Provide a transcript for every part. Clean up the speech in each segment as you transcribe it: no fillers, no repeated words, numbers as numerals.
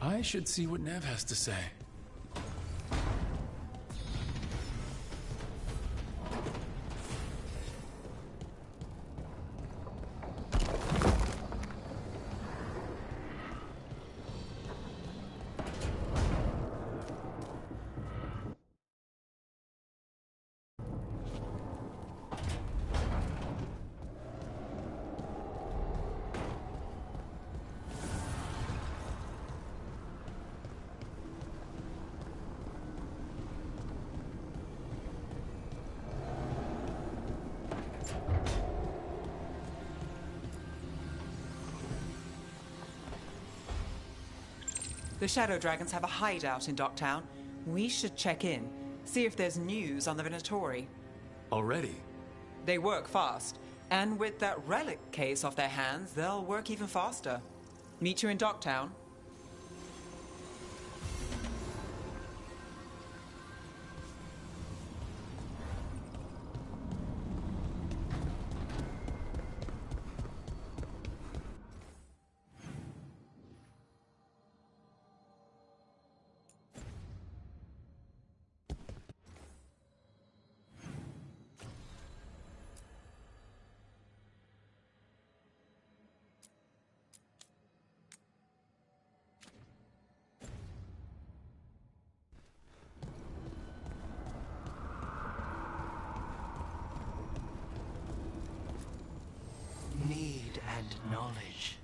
I should see what Nev has to say. The Shadow Dragons have a hideout in Docktown. We should check in, see if there's news on the Venatori. Already? They work fast, and with that relic case off their hands, they'll work even faster. Meet you in Docktown. Need and knowledge.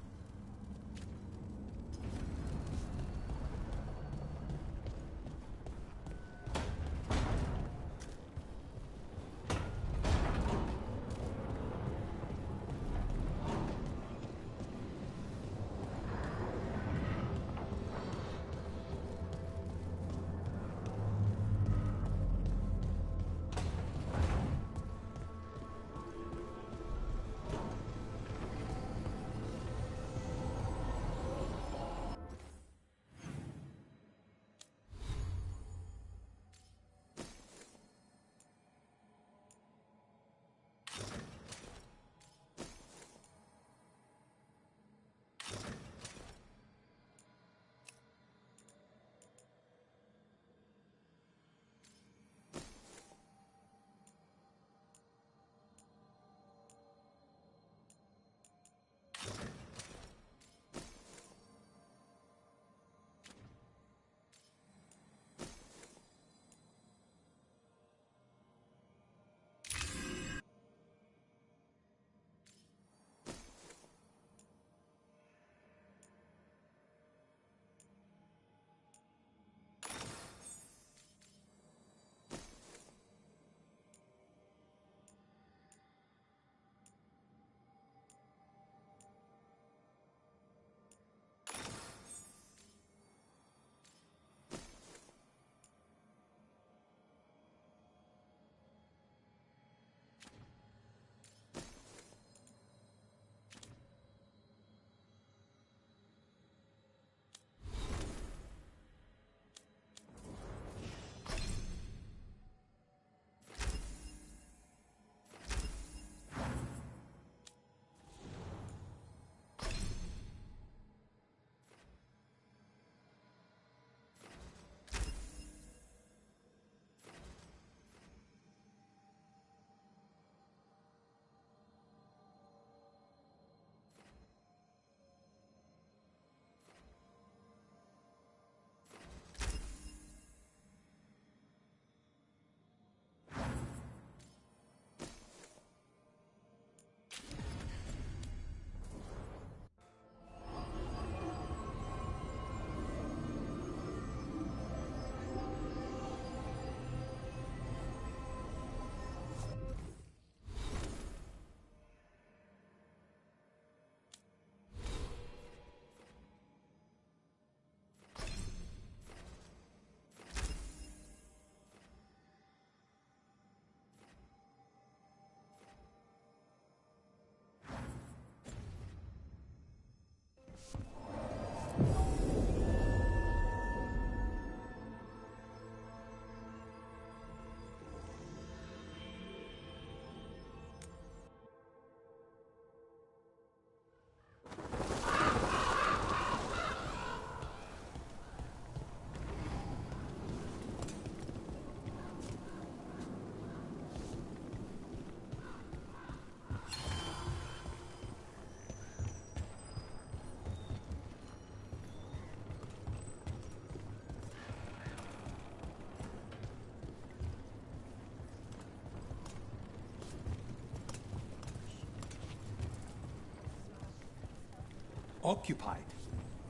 Occupied.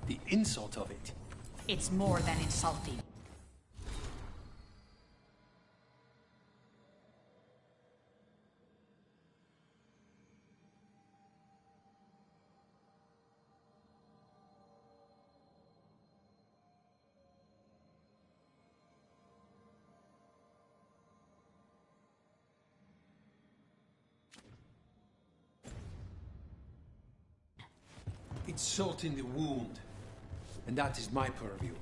The insult of it. It's more than insulting. It's salt in the wound. And that is my purview.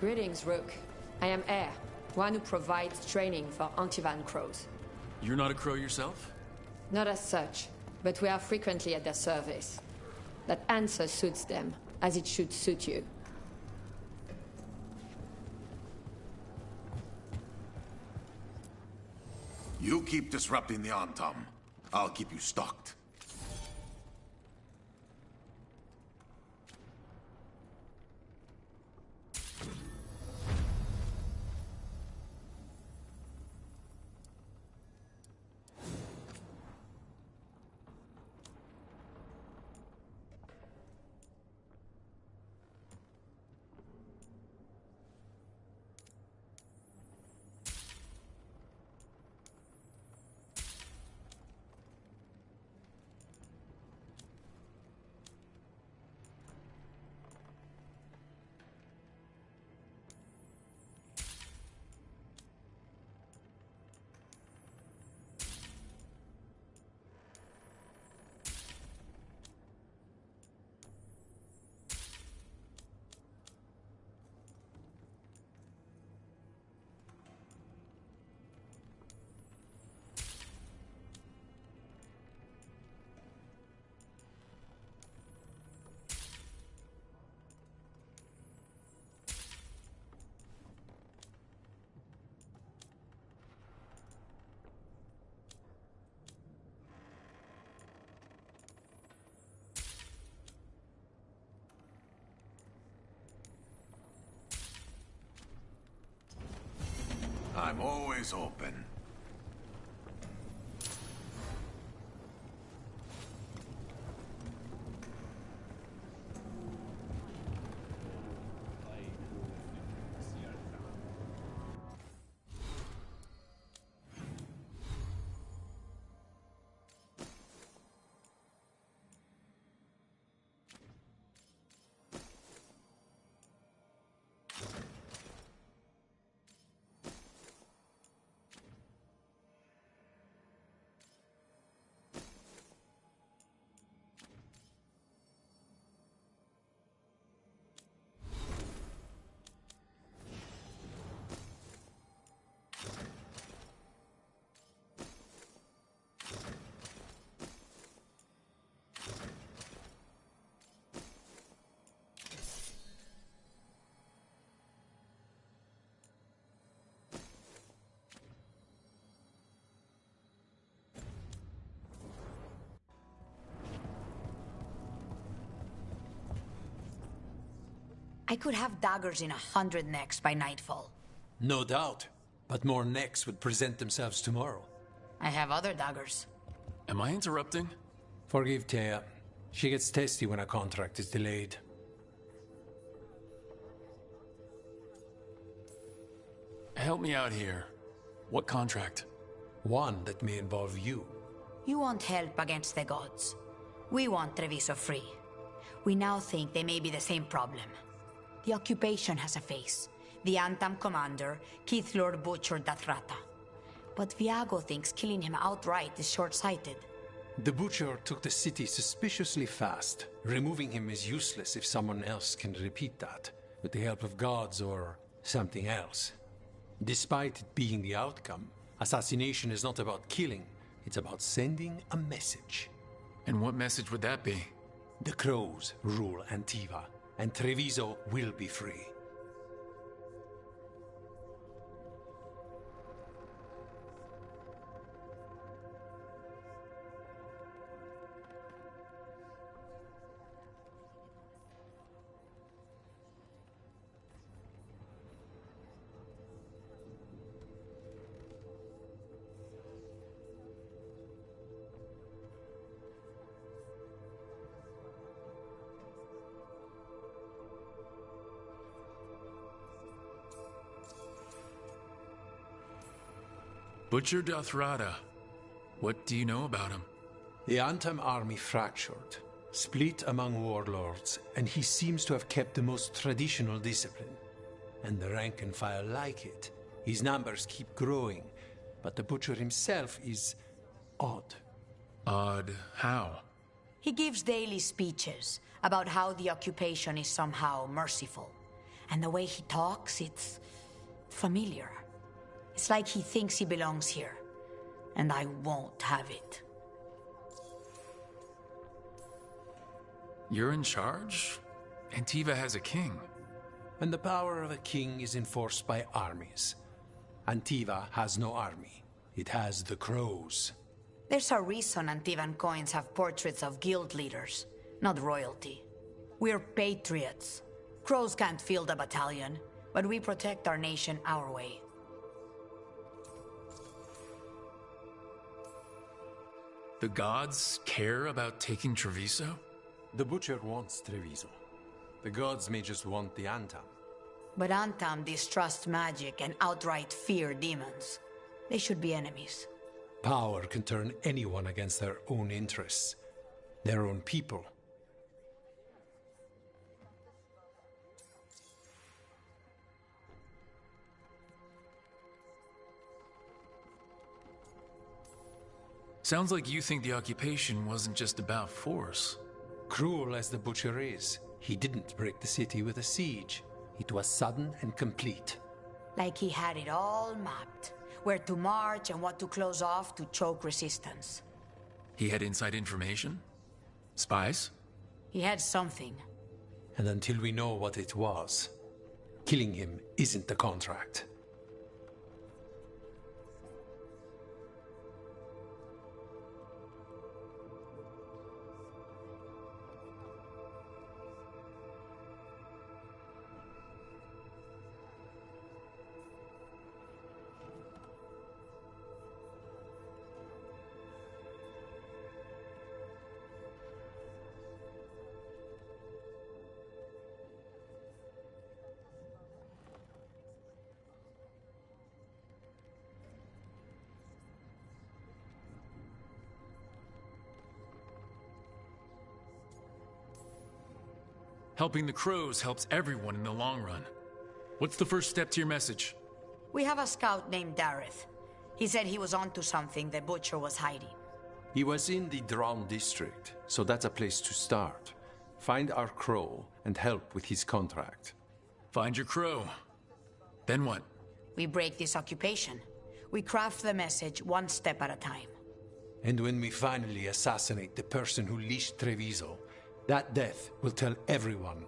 Greetings, Rook. I am Air, one who provides training for Antivan crows. You're not a crow yourself? Not as such, but we are frequently at their service. That answer suits them, as it should suit you. You keep disrupting the Antam. I'll keep you stocked. I'm always open. I could have daggers in 100 necks by nightfall. No doubt. But more necks would present themselves tomorrow. I have other daggers. Am I interrupting? Forgive Thea. She gets testy when a contract is delayed. Help me out here. What contract? One that may involve you. You want help against the gods. We want Treviso free. We now think they may be the same problem. The occupation has a face. The Antam commander, Keith Lord Butcher Dathrata. But Viago thinks killing him outright is short-sighted. The Butcher took the city suspiciously fast. Removing him is useless if someone else can repeat that, with the help of gods or something else. Despite it being the outcome, assassination is not about killing, it's about sending a message. And what message would that be? The Crows rule Antiva, and Treviso will be free. Butcher Dathrata. What do you know about him? The Antam army fractured, split among warlords, and he seems to have kept the most traditional discipline. And the rank and file like it. His numbers keep growing, but the Butcher himself is odd. Odd how? He gives daily speeches about how the occupation is somehow merciful. And the way he talks, it's familiar. It's like he thinks he belongs here. And I won't have it. You're in charge? Antiva has a king. And the power of a king is enforced by armies. Antiva has no army. It has the Crows. There's a reason Antivan coins have portraits of guild leaders, not royalty. We're patriots. Crows can't field a battalion, but we protect our nation our way. The gods care about taking Treviso? The Butcher wants Treviso. The gods may just want the Antam. But Antam distrust magic and outright fear demons. They should be enemies. Power can turn anyone against their own interests, their own people. Sounds like you think the occupation wasn't just about force. Cruel as the Butcher is, he didn't break the city with a siege. It was sudden and complete. Like he had it all mapped. Where to march and what to close off to choke resistance. He had inside information? Spies? He had something. And until we know what it was, killing him isn't the contract. Helping the Crows helps everyone in the long run. What's the first step to your message? We have a scout named Dareth. He said he was onto something the Butcher was hiding. He was in the Drown district, so that's a place to start. Find our Crow and help with his contract. Find your Crow. Then what? We break this occupation. We craft the message one step at a time. And when we finally assassinate the person who leashed Treviso, that death will tell everyone.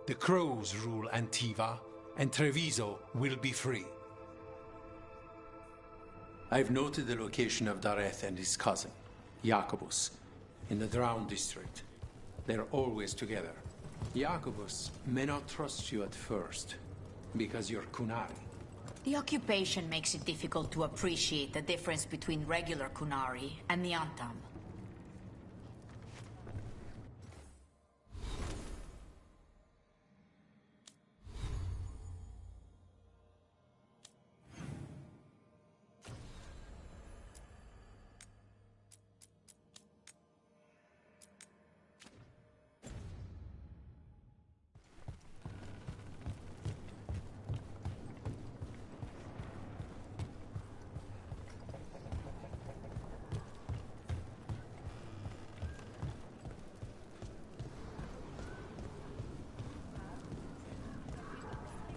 The Crows rule Antiva, and Treviso will be free. I've noted the location of Dareth and his cousin, Jacobus, in the Drown district. They're always together. Jacobus may not trust you at first, because you're Kunari. The occupation makes it difficult to appreciate the difference between regular Kunari and the Antam.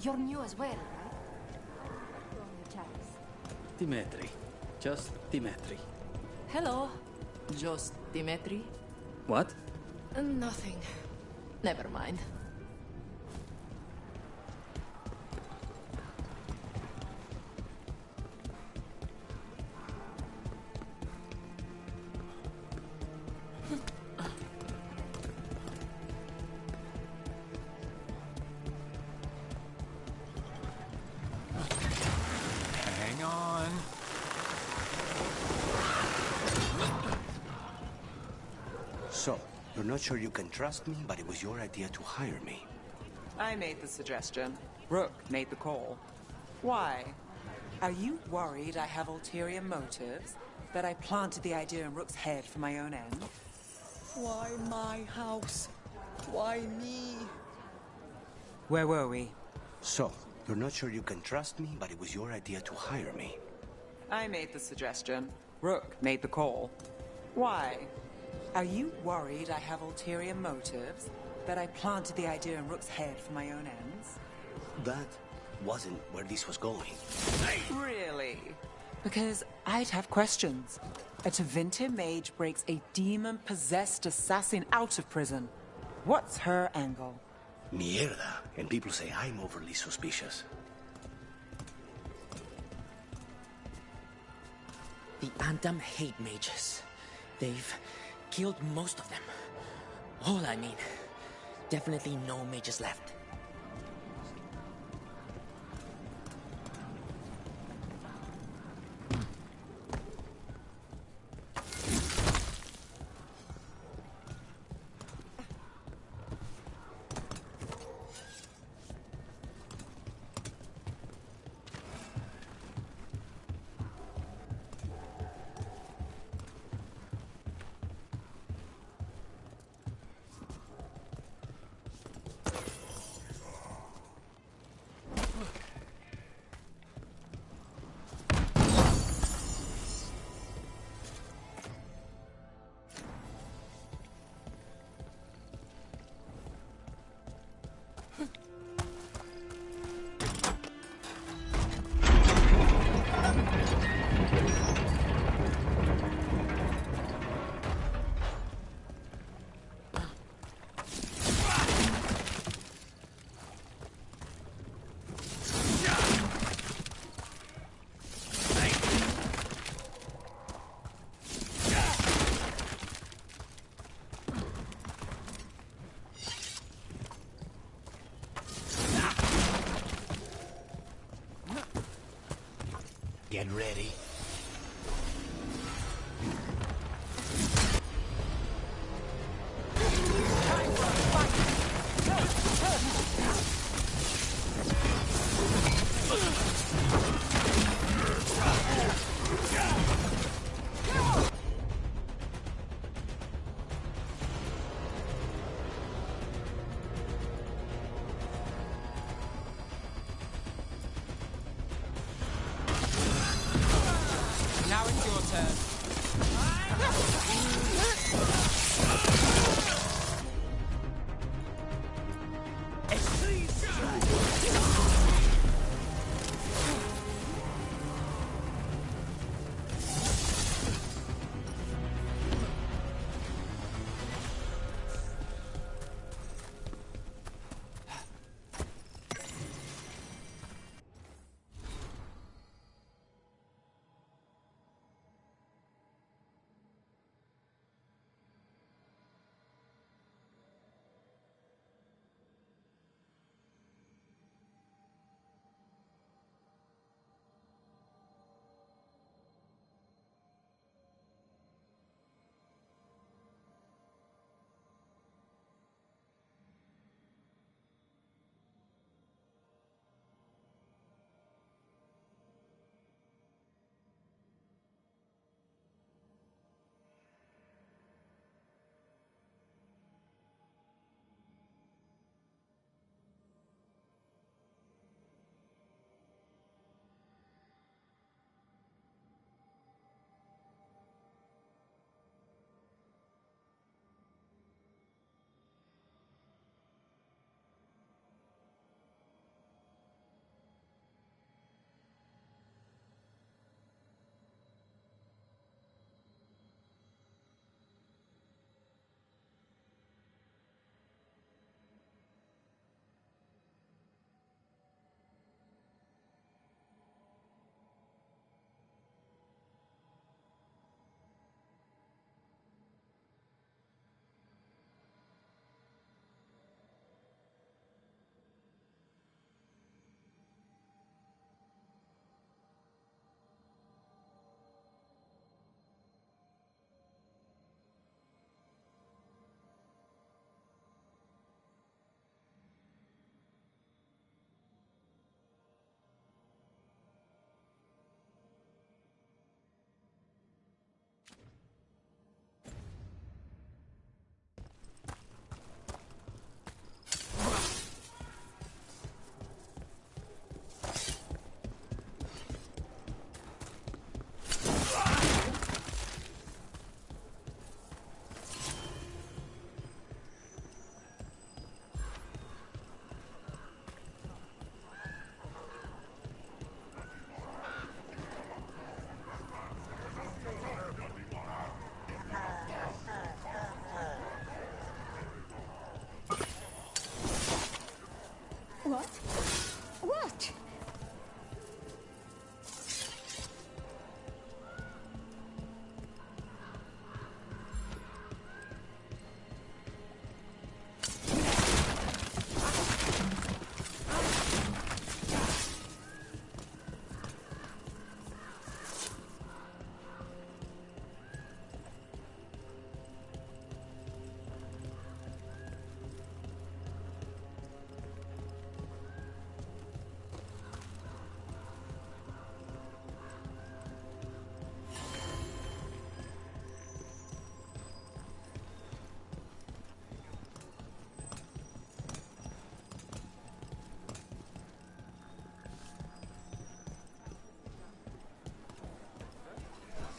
You're new as well, right? Dimitri. Just Dimitri. Hello. Just Dimitri? What? Nothing. Never mind. Hang on. So, you're not sure you can trust me, but it was your idea to hire me. I made the suggestion. Rook made the call. Why? Are you worried I have ulterior motives? That I planted the idea in Rook's head for my own end? Why my house? Why me? Where were we? So, you're not sure you can trust me, but it was your idea to hire me. I made the suggestion. Rook made the call. Why? Are you worried I have ulterior motives? That I planted the idea in Rook's head for my own ends? That wasn't where this was going. Really? Because I'd have questions. A Tevinter mage breaks a demon-possessed assassin out of prison. What's her angle? Mierda. And people say I'm overly suspicious. The Antam hate mages. They've killed most of them. All I mean. Definitely no mages left. Get ready. Now it's your turn.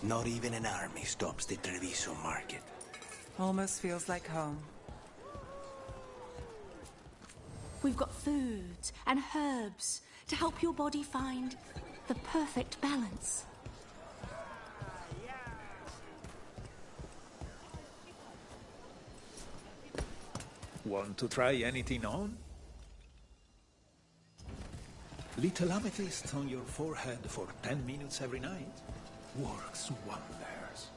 Not even an army stops the Treviso market. Almost feels like home. We've got foods and herbs to help your body find the perfect balance. Want to try anything on? Little amethyst on your forehead for 10 minutes every night works wonders.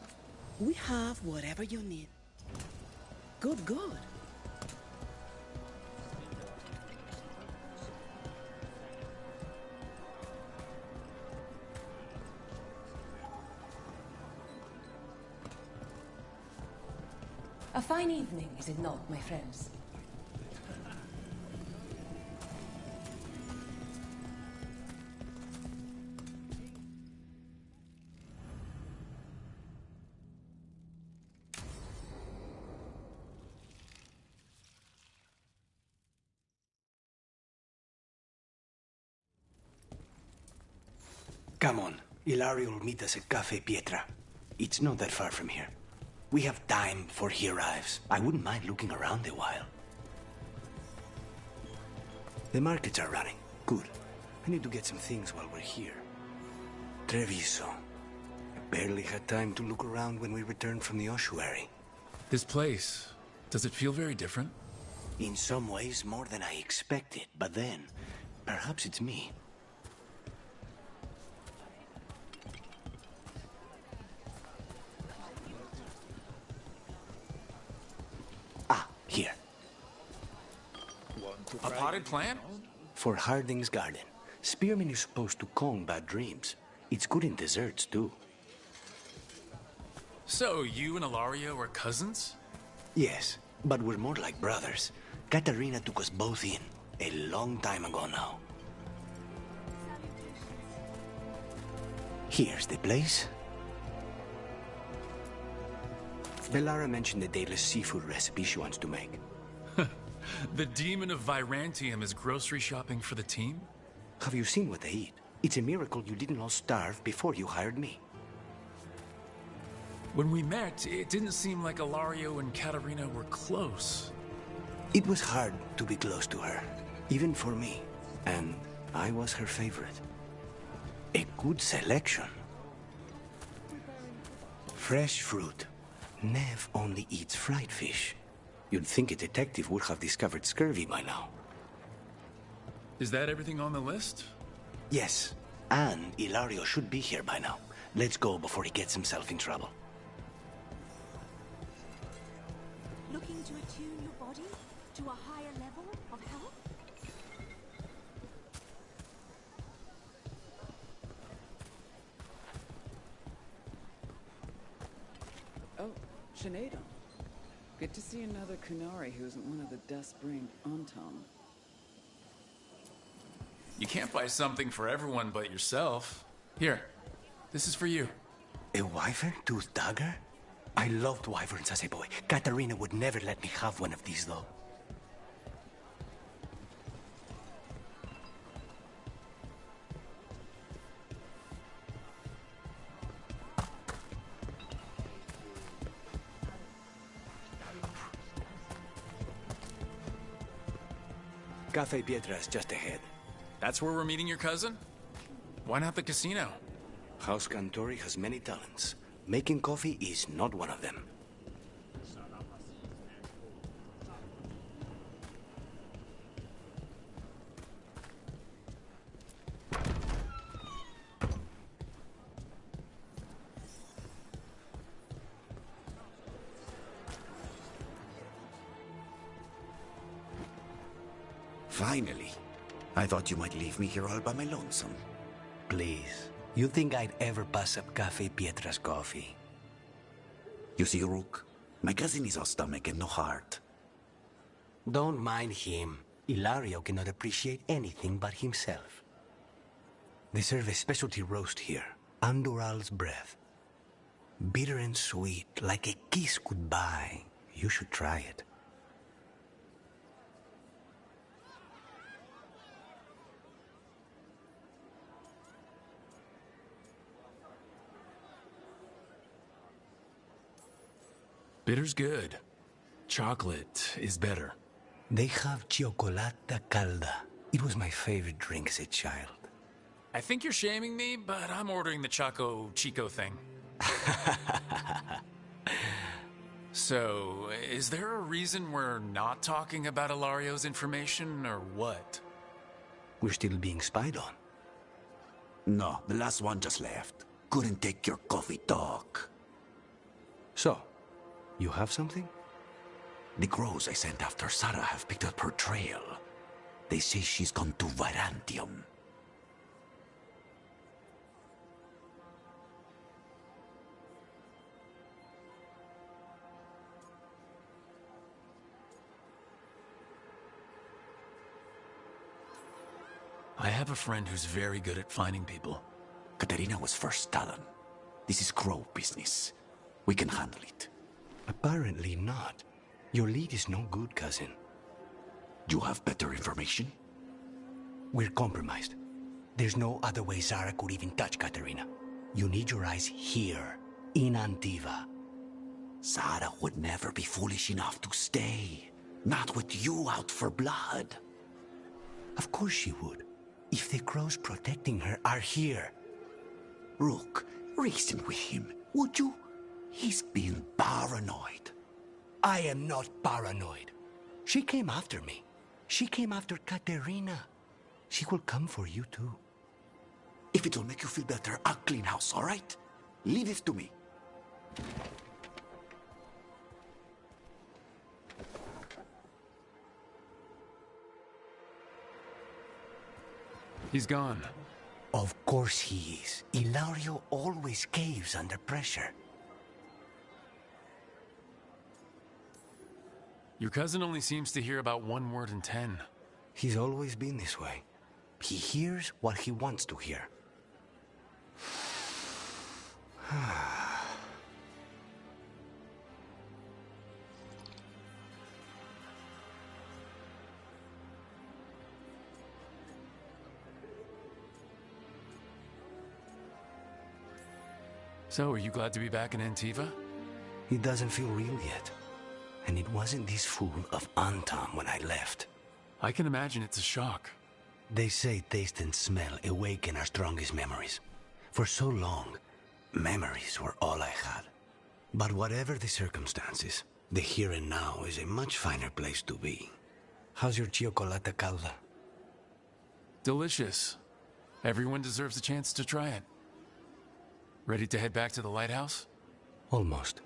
We have whatever you need. Good, good. A fine evening, is it not, my friends? Come on. Ilario will meet us at Cafe Pietra. It's not that far from here. We have time before he arrives. I wouldn't mind looking around a while. The markets are running. Good. I need to get some things while we're here. Treviso. I barely had time to look around when we returned from the ossuary. This place, does it feel very different? In some ways, more than I expected. But then, perhaps it's me. Here. A potted plant? For Harding's garden. Spearmint is supposed to calm bad dreams. It's good in desserts, too. So, you and Ilario are cousins? Yes, but we're more like brothers. Katarina took us both in, a long time ago now. Here's the place. Bellara mentioned the dayless seafood recipe she wants to make. The demon of Virantium is grocery shopping for the team? Have you seen what they eat? It's a miracle you didn't all starve before you hired me. When we met, it didn't seem like Ilario and Katarina were close. It was hard to be close to her, even for me. And I was her favorite. A good selection. Fresh fruit. Nev only eats fried fish. You'd think a detective would have discovered scurvy by now. Is that everything on the list? Yes, and Ilario should be here by now. Let's go before he gets himself in trouble. Looking to attune your body to a higher level of health? Oh, Sinead. Good to see another Kunari who isn't one of the dust-brained Antam. You can't buy something for everyone but yourself. Here, this is for you. A wyvern tooth dagger? I loved wyverns as a boy. Katarina would never let me have one of these, though. Cafe Pietra is just ahead. That's where we're meeting your cousin? Why not the casino? House Cantori has many talents. Making coffee is not one of them. Finally. I thought you might leave me here all by my lonesome. Please. You think I'd ever pass up Cafe Pietra's coffee? You see, Rook, my cousin is all stomach and no heart. Don't mind him. Ilario cannot appreciate anything but himself. They serve a specialty roast here, Andoral's breath. Bitter and sweet, like a kiss goodbye. You should try it. Bitter's good. Chocolate is better. They have chocolata calda. It was my favorite drink as a child. I think you're shaming me, but I'm ordering the Choco Chico thing. So, is there a reason we're not talking about Ilario's information, or what? We're still being spied on. No, the last one just left. Couldn't take your coffee talk. So, you have something? The crows I sent after Sarah have picked up her trail. They say she's gone to Virantium. I have a friend who's very good at finding people. Katerina was first Talon. This is crow business. We can handle it. Apparently not. Your lead is no good, cousin. You have better information? We're compromised. There's no other way Zara could even touch Katerina. You need your eyes here, in Antiva. Zara would never be foolish enough to stay. Not with you out for blood. Of course she would. If the crows protecting her are here. Rook, reason with him, would you? He's being paranoid. I am not paranoid. She came after me. She came after Katerina. She will come for you too. If it'll make you feel better, I'll clean house, all right? Leave this to me. He's gone. Of course he is. Ilario always caves under pressure. Your cousin only seems to hear about one word in 10. He's always been this way. He hears what he wants to hear. So, are you glad to be back in Antiva? It doesn't feel real yet. And it wasn't this fool of Antam when I left. I can imagine it's a shock. They say taste and smell awaken our strongest memories. For so long, memories were all I had. But whatever the circumstances, the here and now is a much finer place to be. How's your chocolata calda? Delicious. Everyone deserves a chance to try it. Ready to head back to the lighthouse? Almost.